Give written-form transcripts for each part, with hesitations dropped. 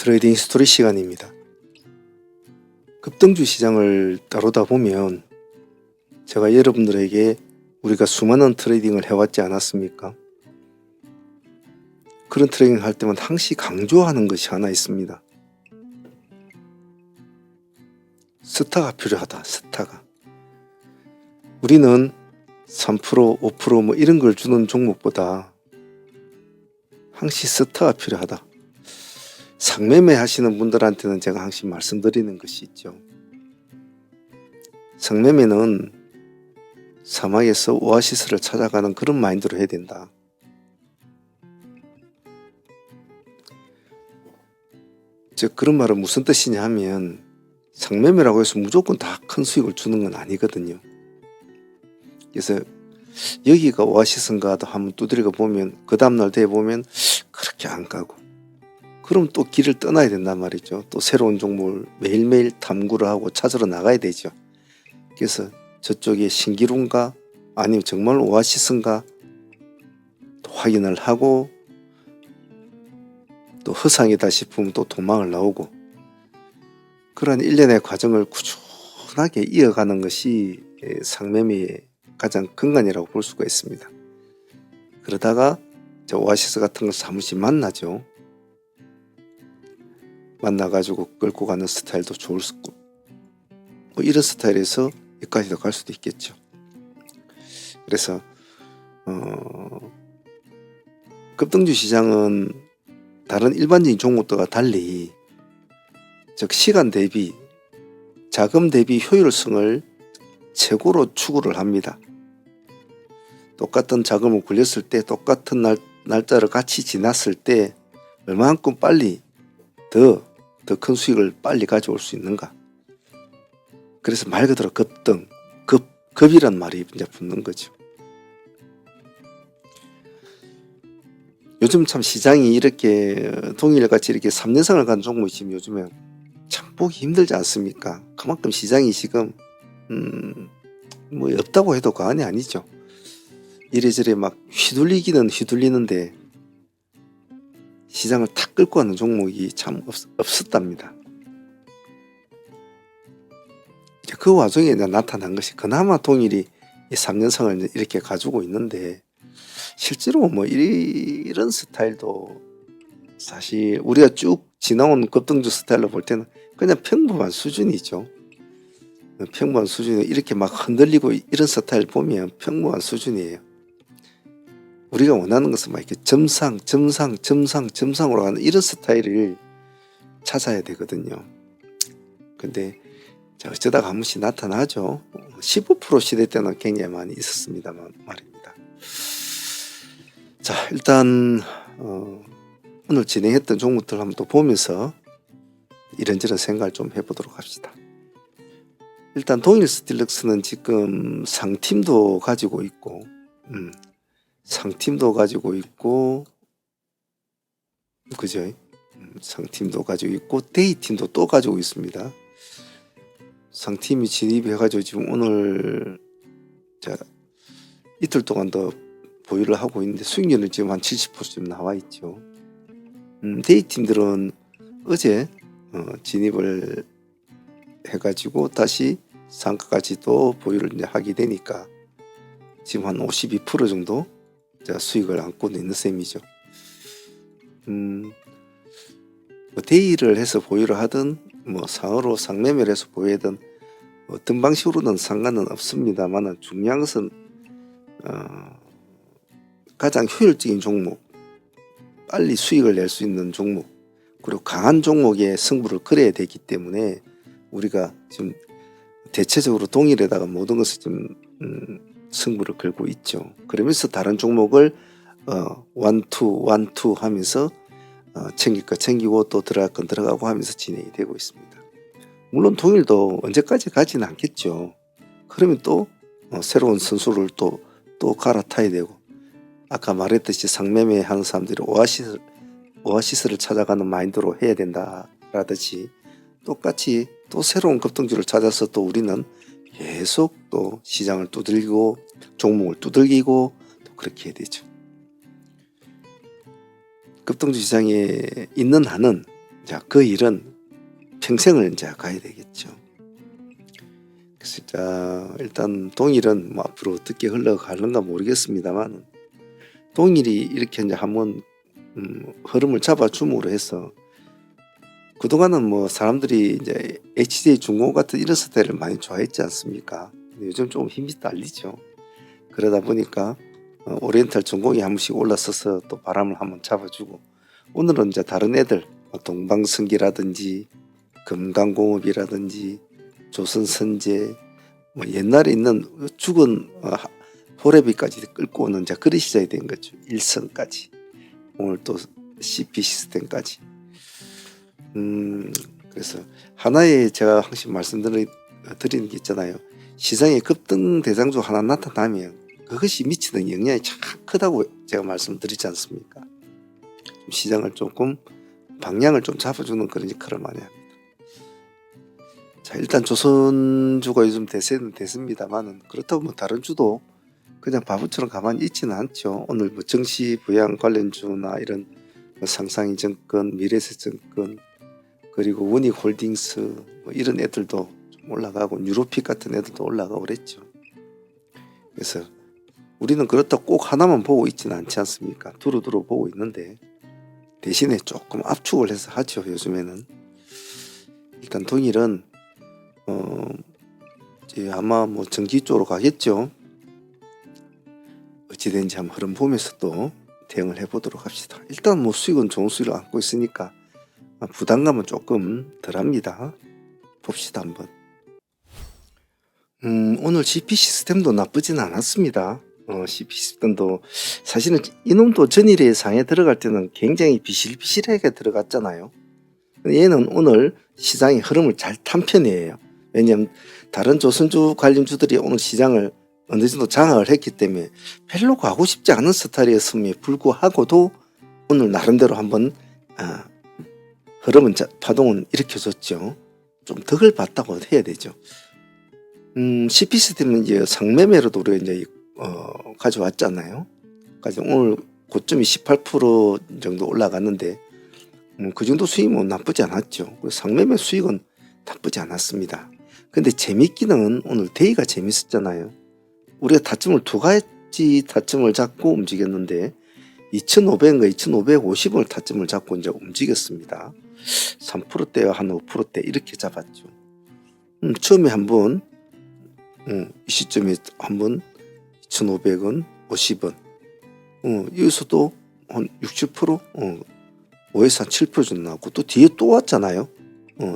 트레이딩 스토리 시간입니다. 급등주 시장을 다루다 보면 제가 여러분들에게 우리가 수많은 트레이딩을 해왔지 않았습니까? 그런 트레이딩을 할 때만 항상 강조하는 것이 하나 있습니다. 스타가 필요하다. 스타가. 우리는 3%, 5% 뭐 이런 걸 주는 종목보다 항상 스타가 필요하다. 상매매 하시는 분들한테는 제가 항상 말씀드리는 것이 있죠. 상매매는 사막에서 오아시스를 찾아가는 그런 마인드로 해야 된다. 즉 그런 말은 무슨 뜻이냐 하면 상매매라고 해서 무조건 다 큰 수익을 주는 건 아니거든요. 그래서 여기가 오아시스인가 한번 두드려 보면 그 다음날 돼 보면 그렇게 안 가고 그럼 또 길을 떠나야 된단 말이죠. 또 새로운 종목을 매일매일 탐구를 하고 찾으러 나가야 되죠. 그래서 저쪽에 신기루인가 아니면 정말 오아시스인가 또 확인을 하고 또 허상이다 싶으면 또 도망을 나오고 그런 일련의 과정을 꾸준하게 이어가는 것이 상매매의 가장 근간이라고 볼 수가 있습니다. 그러다가 저 오아시스 같은 것을 한 번씩 만나죠. 만나가지고 끌고 가는 스타일도 좋을 수 있고 뭐 이런 스타일에서 여기까지도 갈 수도 있겠죠. 그래서 급등주 시장은 다른 일반적인 종목들과 달리 즉 시간 대비 자금 대비 효율성을 최고로 추구를 합니다. 똑같은 자금을 굴렸을 때 똑같은 날짜를 같이 지났을 때 얼마만큼 빨리 더 큰 수익을 빨리 가져올 수 있는가. 그래서 말 그대로 급등, 급이란 말이 이제 붙는 거죠. 요즘 참 시장이 이렇게 동일같이 이렇게 3년상을 간 종목이 지금 요즘에 참 보기 힘들지 않습니까? 그만큼 시장이 지금 뭐 없다고 해도 과언이 아니죠. 이래저래 막 휘둘리기는 휘둘리는데 시장을 탁 끌고 가는 종목이 참 없었답니다. 그 와중에 나타난 것이 그나마 동일이 3년상을 이렇게 가지고 있는데 실제로 뭐 이런 스타일도 사실 우리가 쭉 지나온 급등주 스타일로 볼 때는 그냥 평범한 수준이죠. 평범한 수준에 이렇게 막 흔들리고 이런 스타일 보면 평범한 수준이에요. 우리가 원하는 것은 막 이렇게 점상으로 가는 이런 스타일을 찾아야 되거든요. 근데 어쩌다가 한 번씩 나타나죠. 15% 시대 때는 굉장히 많이 있었습니다만 말입니다. 자, 일단 오늘 진행했던 종목들 한번 또 보면서 이런저런 생각을 좀 해보도록 합시다. 일단 동일 스틸럭스는 지금 상팀도 가지고 있고 상팀도 가지고 있고 그죠? 상팀도 가지고 있고 데이팀도 또 가지고 있습니다. 상팀이 진입해가지고 지금 오늘 이틀 동안 더 보유를 하고 있는데 수익률은 지금 한 70%쯤 나와 있죠. 데이팀들은 어제 진입을 해가지고 다시 상가까지 또 보유를 이제 하게 되니까 지금 한 52% 정도 수익을 안고 있는 셈이죠. 뭐 데이를 해서 보유를 하든 뭐 상으로 상매매를 해서 보유하든 어떤 방식으로는 상관은 없습니다만 중요한 것은 가장 효율적인 종목, 빨리 수익을 낼 수 있는 종목, 그리고 강한 종목의 승부를 걸어야 되기 때문에 우리가 지금 대체적으로 동일에다가 모든 것을 좀 승부를 걸고 있죠. 그러면서 다른 종목을 원투 하면서 챙길 거 챙기고 또 들어갈 건 들어가고 하면서 진행이 되고 있습니다. 물론 동일도 언제까지 가지는 않겠죠. 그러면 또 새로운 선수를 또 갈아타야 되고 아까 말했듯이 상매매 하는 사람들이 오아시스를 찾아가는 마인드로 해야 된다라듯이 똑같이 또 새로운 급등주를 찾아서 또 우리는 계속 또 시장을 두들기고 종목을 두들기고 또 그렇게 해야 되죠. 급등주 시장에 있는 한은 자, 그 일은 평생을 이제 가야 되겠죠. 그래서 자, 일단 동일은 뭐 앞으로 어떻게 흘러가는가 모르겠습니다만, 동일이 이렇게 이제 한번 흐름을 잡아줌으로 해서 그동안은 뭐 사람들이 이제 HJ 중공 같은 이런 스타일을 많이 좋아했지 않습니까? 근데 요즘 좀 힘이 딸리죠. 그러다 보니까 오리엔탈 중공이 한 번씩 올라서서 또 바람을 한번 잡아주고, 오늘은 이제 다른 애들 동방성기라든지 금강공업이라든지 조선선제, 뭐 옛날에 있는 죽은 호래비까지 끌고 오는 이제 그런 시절이 된 거죠. 일성까지, 오늘 또 CP 시스템까지. 그래서 하나의 제가 항상 말씀드리는 게 있잖아요. 시장에 급등 대상 중 하나 나타나면 그것이 미치는 영향이 참 크다고 제가 말씀드리지 않습니까? 시장을 조금 방향을 좀 잡아주는 그런 역할을 많이 합니다. 자, 일단 조선주가 요즘 대세는 됐습니다만은, 그렇다고 뭐 다른 주도 그냥 바보처럼 가만히 있지는 않죠. 오늘 뭐 정시 부양 관련주나 이런 뭐 상상이증권, 미래세증권, 그리고 원익홀딩스 뭐 이런 애들도 좀 올라가고, 뉴로픽 같은 애들도 올라가고 그랬죠. 그래서 우리는 그렇다고 꼭 하나만 보고 있지는 않지 않습니까? 두루두루 보고 있는데, 대신에 조금 압축을 해서 하죠. 요즘에는 일단 동일은 이제 아마 뭐 전기 쪽으로 가겠죠. 어찌된지 한번 흐름 보면서 또 대응을 해보도록 합시다. 일단 뭐 수익은 좋은 수익을 안고 있으니까 부담감은 조금 덜합니다. 봅시다 한번. 오늘 CP 시스템도 나쁘진 않았습니다. CP 시스템도 사실은 이놈도 전일에 상에 들어갈 때는 굉장히 비실비실하게 들어갔잖아요. 얘는 오늘 시장의 흐름을 잘 탄 편이에요. 왜냐하면 다른 조선주 관련주들이 오늘 시장을 어느 정도 장악을 했기 때문에 별로 가고 싶지 않은 스타일이었음에 불구하고도 오늘 나름대로 한번 흐름은 파동은 일으켜줬죠. 좀 덕을 봤다고 해야 되죠. CP 시스템은 이제 상매매로도 우리가 이제 가져왔잖아요. 그래서 오늘 고점이 18% 정도 올라갔는데 그 정도 수익은 나쁘지 않았죠. 상매매 수익은 나쁘지 않았습니다. 근데 재밌기는 오늘 데이가 재밌었잖아요. 우리가 타점을 두 가지 타점을 잡고 움직였는데 2,500과 2,550을 타점을 잡고 이제 움직였습니다. 3%대와 한 5%대 이렇게 잡았죠. 처음에 한번 이 시점에 한번 2,500원, 50원, 여기서도 한 60%, 5에서 한 7% 정도 나왔고, 또 뒤에 또 왔잖아요.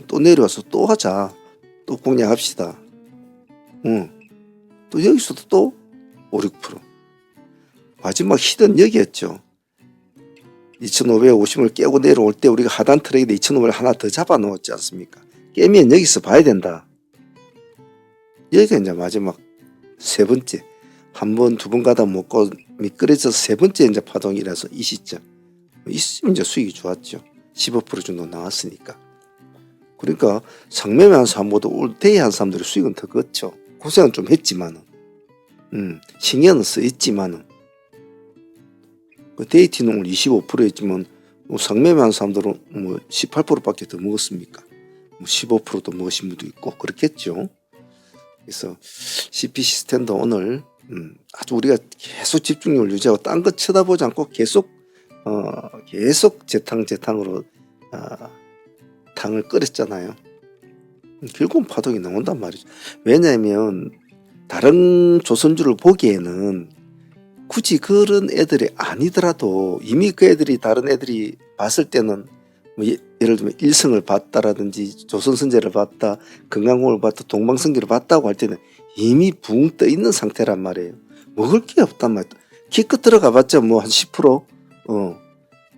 또 내려와서 또 하자, 또 공략합시다. 또 여기서도 또 5, 6%. 마지막 히든 여기였죠. 2,550을 깨고 내려올 때 우리가 하단 트레이드 2,500을 하나 더 잡아 놓았지 않습니까? 깨면 여기서 봐야 된다. 여기가 이제 마지막 세 번째, 한 번, 두 번 가다 먹고 미끄러져서 세 번째 이제 파동이라서 이 시점. 있으면 이제 수익이 좋았죠. 15% 정도 나왔으니까. 그러니까 상매매한 사람보다 올 대회한 사람들의 수익은 더 컸죠. 고생은 좀 했지만은, 신경은 써있지만은, 그 데이티는 오늘 25%였지만, 상매매한 사람들은 뭐 18%밖에 더 먹었습니까? 뭐 15%도 먹으신 분도 있고, 그렇겠죠. 그래서 CP 시스템도 오늘 아주 우리가 계속 집중력을 유지하고 딴 거 쳐다보지 않고 계속 재탕으로 탕을 끓였잖아요. 결국은 파동이 나온단 말이죠. 왜냐하면 다른 조선주를 보기에는 굳이 그런 애들이 아니더라도 이미 그 애들이 다른 애들이 봤을 때는 뭐 예를 들면 일성을 봤다라든지 조선선제를 봤다, 금강공을 봤다, 동방성기를 봤다고 할 때는 이미 붕 떠 있는 상태란 말이에요. 먹을 게 없단 말이에요. 기껏 들어가 봤자 뭐 한 10%,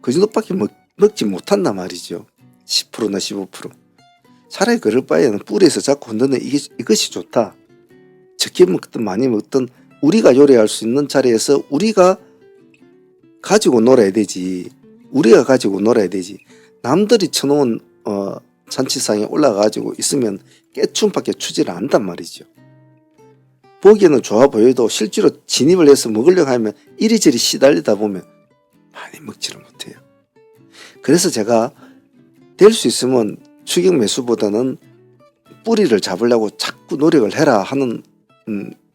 그 정도밖에 먹지 못한단 말이죠. 10%나 15%. 차라리 그럴 바에는 뿌리에서 잡고 흔드는 이것이 좋다. 적게 먹든 많이 먹든 우리가 요리할 수 있는 자리에서 우리가 가지고 놀아야 되지. 우리가 가지고 놀아야 되지. 남들이 쳐놓은 잔치상에 올라가지고 있으면 깨춤밖에 추지를 않단 말이죠. 보기에는 좋아 보여도 실제로 진입을 해서 먹으려고 하면 이리저리 시달리다 보면 많이 먹지를 못해요. 그래서 제가 될 수 있으면 추격 매수보다는 뿌리를 잡으려고 자꾸 노력을 해라 하는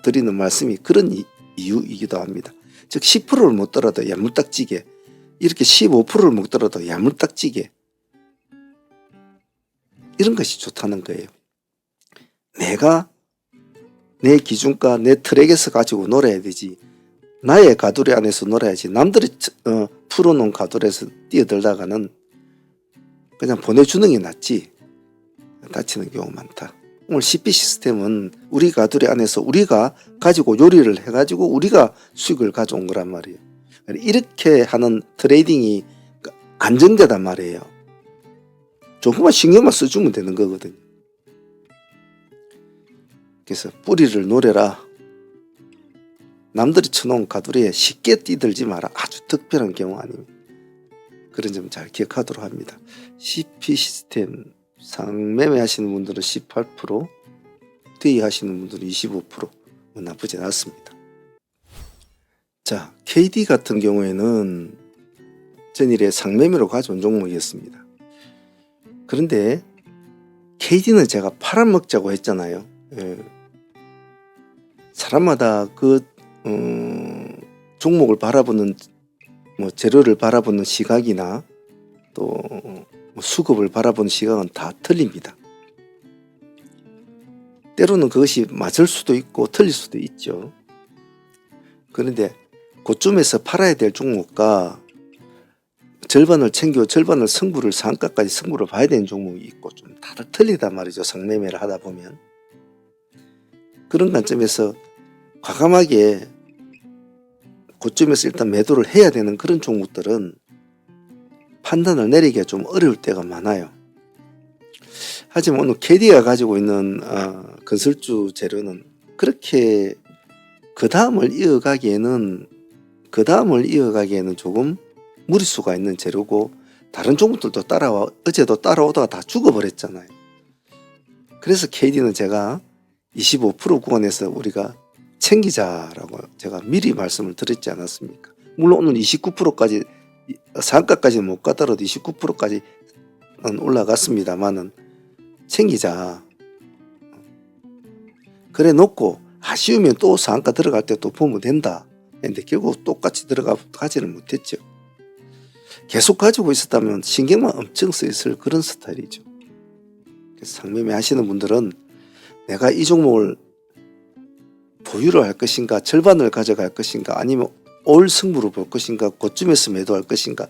드리는 말씀이 그런 이유이기도 합니다. 즉 10%를 먹더라도 야물딱지게, 이렇게 15%를 먹더라도 야물딱지게, 이런 것이 좋다는 거예요. 내가 내 기준과 내 트랙에서 가지고 놀아야 되지, 나의 가두리 안에서 놀아야지 남들이 풀어놓은 가두리에서 뛰어들다가는 그냥 보내주는 게 낫지 다치는 경우가 많다. 오늘 CP 시스템은 우리 가두리 안에서 우리가 가지고 요리를 해가지고 우리가 수익을 가져온 거란 말이에요. 이렇게 하는 트레이딩이 안정되단 말이에요. 조금만 신경만 써주면 되는 거거든요. 그래서 뿌리를 노려라. 남들이 쳐놓은 가두리에 쉽게 뛰들지 마라. 아주 특별한 경우 아닙니다. 그런 점 잘 기억하도록 합니다. CP 시스템 상매매 하시는 분들은 18%, 대위 하시는 분들은 25%, 나쁘지 않습니다. 자, KD 같은 경우에는 전일에 상매매로 가져온 종목이었습니다. 그런데 KD는 제가 팔아먹자고 했잖아요. 사람마다 그 종목을 바라보는 재료를 바라보는 시각이나 또 수급을 바라보는 시각은 다 틀립니다. 때로는 그것이 맞을 수도 있고 틀릴 수도 있죠. 그런데 그쯤에서 팔아야 될 종목과 절반을 챙겨 절반을 상한가까지 승부를 봐야 되는 종목이 있고 좀 다들 틀리단 말이죠. 상매매를 하다 보면. 그런 관점에서 과감하게 그쯤에서 일단 매도를 해야 되는 그런 종목들은 판단을 내리기가 좀 어려울 때가 많아요. 하지만 오늘 KD가 가지고 있는 건설주 재료는 그렇게 그 다음을 이어가기에는 조금 무리수가 있는 재료고, 다른 종목들도 어제도 따라오다가 다 죽어버렸잖아요. 그래서 KD는 제가 25% 구간에서 우리가 챙기자라고 제가 미리 말씀을 드렸지 않았습니까? 물론 오늘 29%까지 상가까지는 못 가더라도 29%까지 올라갔습니다만은 챙기자. 그래 놓고 아쉬우면 또 상가 들어갈 때 또 보면 된다. 근데 결국 똑같이 들어가지는 못했죠. 계속 가지고 있었다면 신경만 엄청 쓰였을 그런 스타일이죠. 그래서 상매매 하시는 분들은 내가 이 종목을 보유를 할 것인가, 절반을 가져갈 것인가, 아니면 올 승부를 볼 것인가, 그쯤에서 매도할 것인가,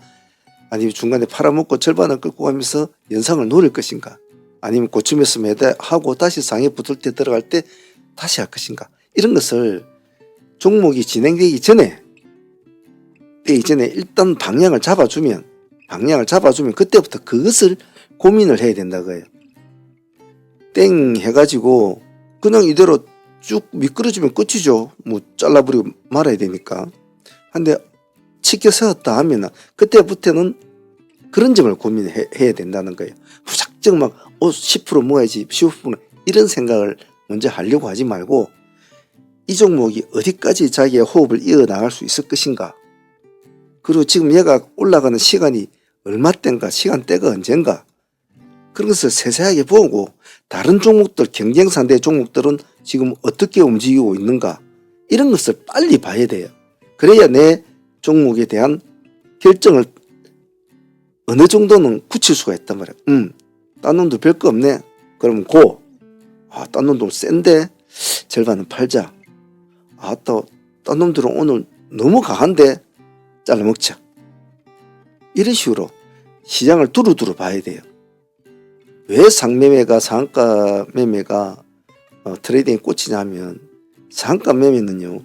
아니면 중간에 팔아먹고 절반을 끌고 가면서 연상을 노릴 것인가, 아니면 그쯤에서 매도하고 다시 상에 붙을 때 들어갈 때 다시 할 것인가, 이런 것을 종목이 진행되기 전에 일단 방향을 잡아주면 그때부터 그것을 고민을 해야 된다고요. 땡 해가지고 그냥 이대로 쭉 미끄러지면 끝이죠. 잘라버리고 말아야 되니까. 근데 치켜 세웠다 하면 그때부터는 그런 점을 고민해야 된다는 거예요. 무작정 막 10% 모아야지 15% 이런 생각을 먼저 하려고 하지 말고, 이 종목이 어디까지 자기의 호흡을 이어나갈 수 있을 것인가, 그리고 지금 얘가 올라가는 시간이 얼마 때인가, 시간대가 언젠가, 그런 것을 세세하게 보고 다른 종목들, 경쟁상대 종목들은 지금 어떻게 움직이고 있는가, 이런 것을 빨리 봐야 돼요. 그래야 내 종목에 대한 결정을 어느 정도는 굳힐 수가 있단 말이에요. 딴 놈도 별거 없네. 그러면 딴 놈도 센데 절반은 팔자. 또 딴 놈들은 오늘 너무 강한데 잘라먹자. 이런 식으로 시장을 두루두루 봐야 돼요. 왜 상매매가 상한가 매매가 트레이딩에 꽂히냐면, 상한가 매매는요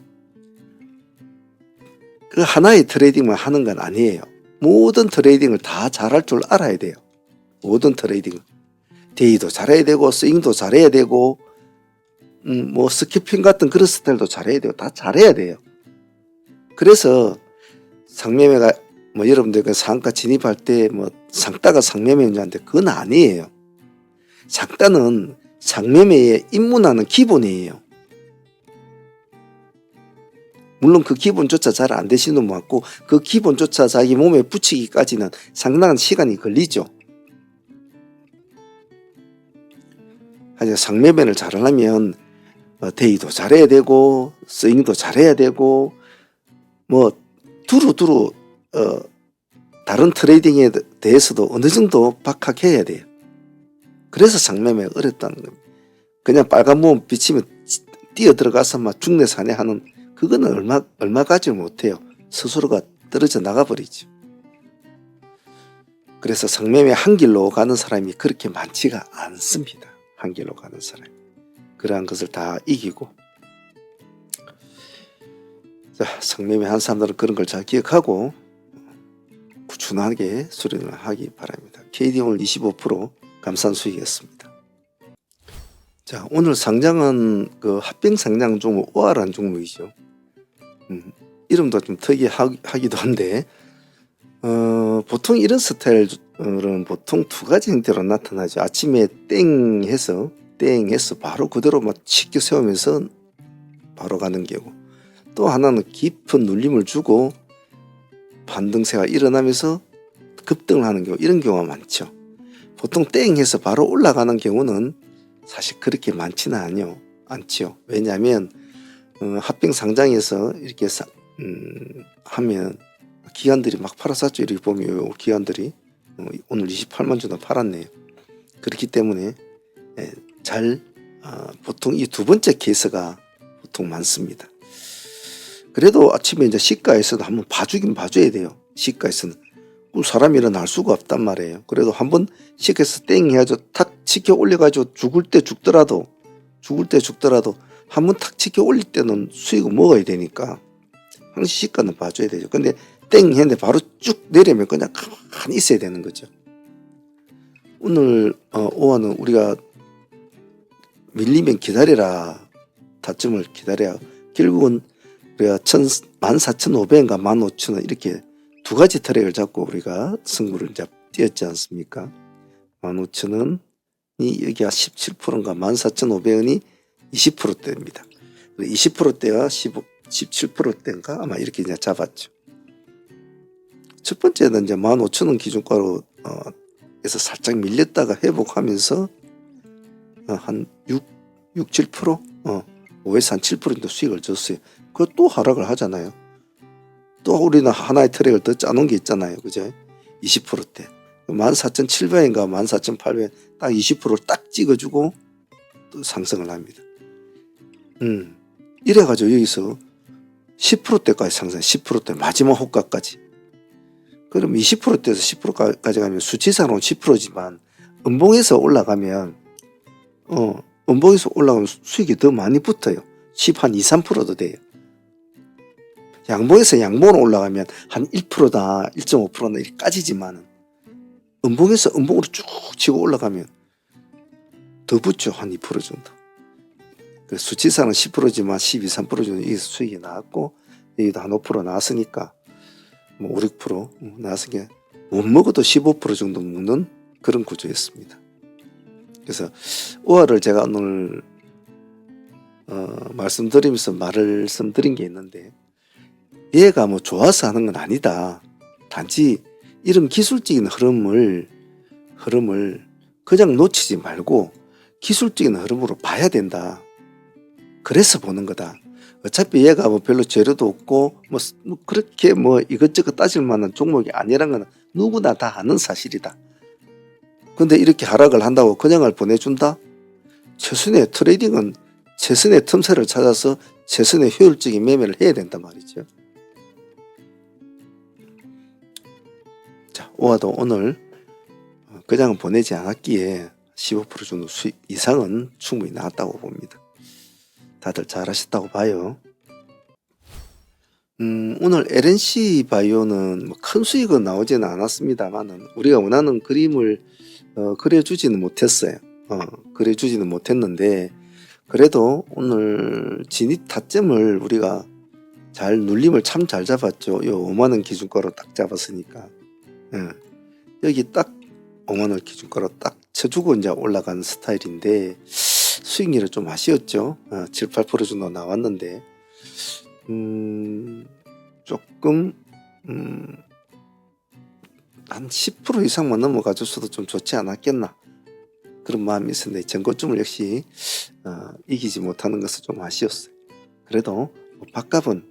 그 하나의 트레이딩만 하는 건 아니에요. 모든 트레이딩을 다 잘할 줄 알아야 돼요. 모든 트레이딩 데이도 잘해야 되고, 스윙도 잘해야 되고, 스키핑 같은 그런 스타일도 잘해야 되고, 다 잘해야 돼요. 그래서 상매매가 여러분들 그 상가 진입할 때 상따가 상매매인지한테 그건 아니에요. 상따는 상매매에 입문하는 기본이에요. 물론 그 기본조차 잘 안 되시는 분 같고, 그 기본조차 자기 몸에 붙이기까지는 상당한 시간이 걸리죠. 하여튼 상매매를 잘하려면 대의도 잘해야 되고 스윙도 잘해야 되고 뭐 두루두루 다른 트레이딩에 대해서도 어느 정도 박학해야 돼요. 그래서 상매매가 어렵다는 겁니다. 그냥 빨간 부분 비치면 뛰어 들어가서 막 죽네 사네 하는 그거는 얼마 가지 못해요. 스스로가 떨어져 나가버리죠. 그래서 상매매 한 길로 가는 사람이 그렇게 많지가 않습니다. 한 길로 가는 사람이. 그러한 것을 다 이기고 자, 상매매 한 사람들은 그런 걸 잘 기억하고 꾸준하게 수련을 하기 바랍니다. KD 오늘 25% 감산 수익이었습니다. 자, 오늘 상장은 그 합병 상장 종목 OR한 종목이죠. 이름도 좀 특이하기도 한데 보통 이런 스타일은 보통 두 가지 형태로 나타나죠. 아침에 땡해서 바로 그대로 막 치켜 세우면서 바로 가는 경우, 또 하나는 깊은 눌림을 주고 반등세가 일어나면서 급등을 하는 경우, 이런 경우가 많죠. 보통 땡해서 바로 올라가는 경우는 사실 그렇게 많지는 않죠. 왜냐하면 합병 상장에서 이렇게 하면 기관들이 막 팔아쌌죠. 이렇게 보면 기관들이 오늘 28만 주나 팔았네요. 그렇기 때문에 보통 이 두 번째 케이스가 보통 많습니다. 그래도 아침에 이제 시가에서도 한번 봐줘야 돼요. 시가에서는 사람이 일어날 수가 없단 말이에요. 그래도 한번 시가에서 땡 해야죠. 탁 치켜 올려가지고 죽을 때 죽더라도 한번 탁 치켜 올릴 때는 수익을 먹어야 되니까 항상 시가는 봐줘야 되죠. 근데 땡 했는데 바로 쭉 내리면 그냥 가만히 있어야 되는 거죠. 오늘 오화는 우리가 밀리면 기다려라, 타점을 기다려야, 결국은 우리가 14,500원과 15,000원 이렇게 두 가지 트랙을 잡고 우리가 승부를 이제 뛰었지 않습니까? 15,000원이 여기가 17%인가 14,500원이 20%대입니다. 20%대가 17%대인가 아마 이렇게 이제 잡았죠. 첫 번째는 이제 15,000원 기준가로 에서 살짝 밀렸다가 회복하면서 한 6, 7%? 5에서 한 7% 정도 수익을 줬어요. 그거 또 하락을 하잖아요. 또 우리는 하나의 트랙을 더 짜놓은 게 있잖아요. 그죠? 20%대. 14,700원인가 14,800원 딱 20%를 딱 찍어주고 또 상승을 합니다. 이래가지고 여기서 10%대까지 상승, 10%대 마지막 호가까지. 그럼 20%대에서 10%까지 가면 수치상으로는 10%지만 음봉에서 올라가면 수익이 더 많이 붙어요. 10한 2, 3%도 돼요. 양봉에서 양봉으로 올라가면 한 1%다, 1.5%나 이렇게 까지지만 음봉에서 음봉으로 쭉 치고 올라가면 더 붙죠. 한 2% 정도. 수치상은 10%지만 12, 3% 정도 여기서 수익이 나왔고 여기도 한 5% 나왔으니까 뭐 5, 6% 나왔으니까 못 먹어도 15% 정도 먹는 그런 구조였습니다. 그래서 우화를 제가 오늘 말씀드리면서 말씀드린 게 있는데, 얘가 뭐 좋아서 하는 건 아니다. 단지 이런 기술적인 흐름을 그냥 놓치지 말고 기술적인 흐름으로 봐야 된다. 그래서 보는 거다. 어차피 얘가 뭐 별로 재료도 없고 뭐 그렇게 뭐 이것저것 따질 만한 종목이 아니라는 건 누구나 다 아는 사실이다. 근데 이렇게 하락을 한다고 그냥을 보내준다? 최선의 트레이딩은 최선의 틈새를 찾아서 최선의 효율적인 매매를 해야 된단 말이죠. 자, 오화도 오늘 그냥 보내지 않았기에 15% 정도 수익 이상은 충분히 나왔다고 봅니다. 다들 잘하셨다고 봐요. 오늘 LNC 바이오는 뭐 큰 수익은 나오지는 않았습니다만 우리가 원하는 그림을 그려주지는 못했어요. 그려주지는 못했는데 그래도 오늘 진입 타점을 우리가 잘 눌림을 참 잘 잡았죠. 요 5만원 기준가로 딱 잡았으니까 여기 딱 5만원 기준가로 딱 쳐주고 이제 올라간 스타일인데 수익률은 좀 아쉬웠죠. 7, 8% 정도 나왔는데 조금 한 10% 이상만 넘어가 줬어도 좀 좋지 않았겠나. 그런 마음이 있었는데 전고점을 역시 이기지 못하는 것은 좀 아쉬웠어요. 그래도 밥값은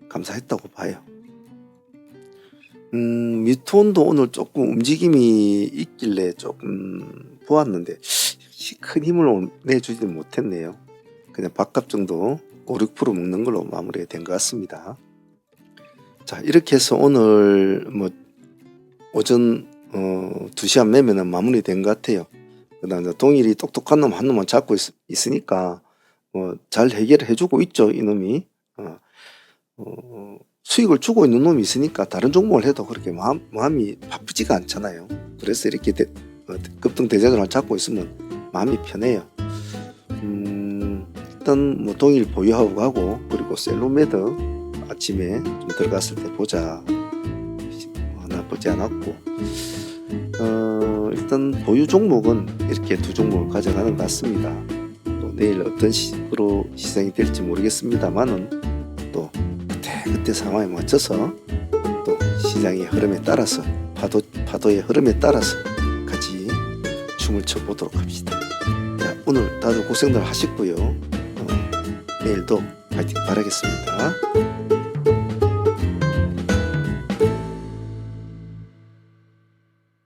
감사했다고 봐요. 뮤톤도 오늘 조금 움직임이 있길래 조금 보았는데 역시 큰 힘을 내주지 못했네요. 그냥 밥값 정도 5, 6% 먹는 걸로 마무리가 된 것 같습니다. 자, 이렇게 해서 오늘 뭐 오전 2시간 매매는 마무리된 것 같아요. 그다음에 동일이 똑똑한 놈 한 놈만 잡고 있으니까 잘 해결을 해주고 있죠, 이놈이. 수익을 주고 있는 놈이 있으니까 다른 종목을 해도 그렇게 마음이 바쁘지가 않잖아요. 그래서 이렇게 급등 대장을 잡고 있으면 마음이 편해요. 일단 뭐 동일 보유하고 가고, 그리고 셀로메드 아침에 좀 들어갔을 때 보자. 나쁘지 않았고, 일단 보유 종목은 이렇게 두 종목을 가져가는 것 같습니다. 또 내일 어떤 식으로 시장이 될지 모르겠습니다만은 또 그때 상황에 맞춰서 또 시장의 흐름에 따라서 파도의 흐름에 따라서 같이 춤을 춰보도록 합시다. 자, 오늘 다들 고생들 하셨고요. 내일도 파이팅 바라겠습니다.